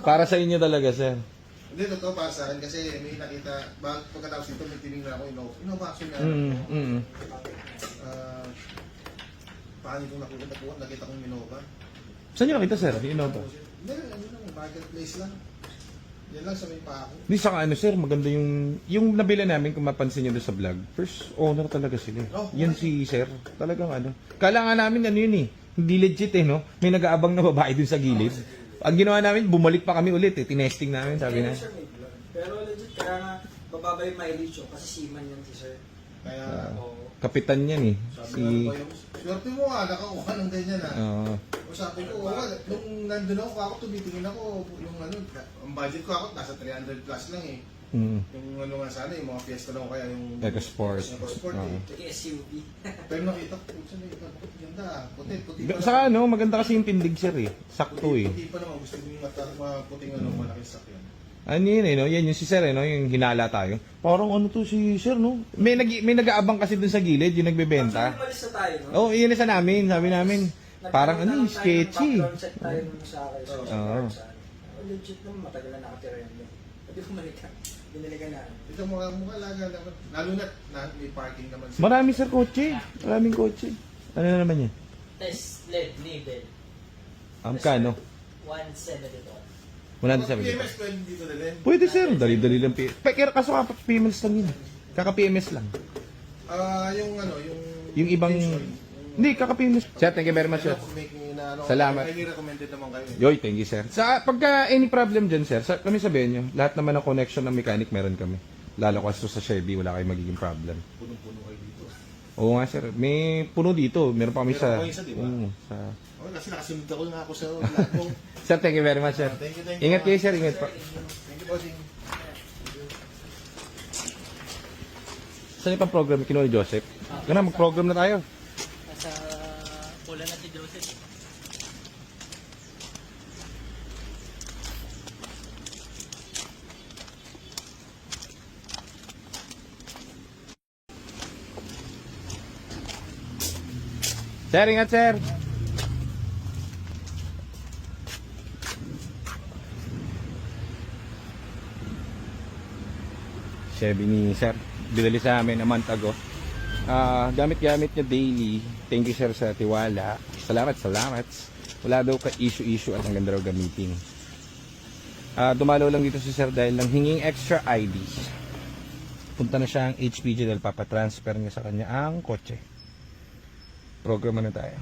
Para sa inyo talaga, sir. Hindi, totoo para sa akin kasi may nakita, pagkatapos nito may tinignan ako, Innova action na. Paano itong nakita kong Innova. Saan nyo nakita, sir? Yung Innova? Hindi, ano lang, marketplace lang. Yan lang sa may pa ako. Hindi, saka ano, sir, maganda yung nabila namin, kung mapansin nyo doon sa vlog, first owner talaga sila. Yan si sir, talagang ano. Kala nga namin ano yun eh, hindi legit eh, no? May nag-aabang na babae dun sa gilid. Ang ginawa namin, bumalik pa kami ulit eh, tinesting namin, sabi na. Pero legit, kaya nga, bababa yung mileage yun, kasi seaman yan si sir. Kaya, Kapitan yan eh. sabi ko, swerte mo nga, nakakuha ng ganyan ha. Oo. Sabi ko, nung nandun ako tumitingin ako, yung ano, ang budget ko ako, nasa 300 plus lang eh. Yung ano nga sana, yung mga fiesta lang kaya yung... EcoSport. EcoSport eh. Like SUV. Pero nakita ko, saan na ito? Ganda, puti pa Saka ano, maganda kasi yung pindig, sir eh. Sakto eh. Puti pa naman, gusto mo yung maputing ano, malaking sakyan. Ano yun eh, no? Yan yung si sir eh, no? Yung hinala tayo. Parang ano to si sir, no? May nag-aabang kasi dun sa gilid, yung nagbebenta. Actually, malis na tayo, no? Oo, yun sa namin, sabi namin. Parang ano, sketchy. Background check tayo nung sa akin. Oo. Legit naman, matagal na nakatira yun. Pwede bumalik ka. Binili ka na. Ito mukha laga naman. Lalo na may parking naman. Marami sir kotse. Maraming kotse. Ano na naman yan? Test LED label. Kano? 172. 170. PMS pwede dito dalhin. Pwede sir, dali-dali lang. Kaso PMS lang yun. Kaka-PMS lang. Yung ano, Yung ibang... Hindi, kaka-PMS. Sir, thank you very much, sir. Salamat. Highly recommended naman kayo. Yoy, thank you, sir. Pagka any problem dyan, sir, kami sabihin nyo, lahat naman ng connection ng mechanic meron kami. Lalo kasi sa Chevy, wala kayong magiging problem. Punong-puno kayo dito. Oo nga, sir. May puno dito. Meron pa kami sa... Meron pa kayo isa, di ba? Okay, kasi nakasunod ako nga ako sa lahat mo. Sir, thank you very much, sir. Thank you. Ingat kayo, sir. Ingat pa. Thank you, bossing. Saan yung pang-program? Kinuha ni Joseph? Gana, mag-program na tayo. Nasa pula na si Joseph. Sir, ingat, sir. Chevy ni sir. Binili sa amin a month ago. Gamit-gamit niya daily. Thank you, sir, sa tiwala. Salamat. Wala daw ka issue at ang ganda raw gamitin. Dumalo lang dito si sir dahil lang hinging extra ID. Punta na siya ang HPG dahil papatransfer niya sa kanya ang kotse. Program na tayo.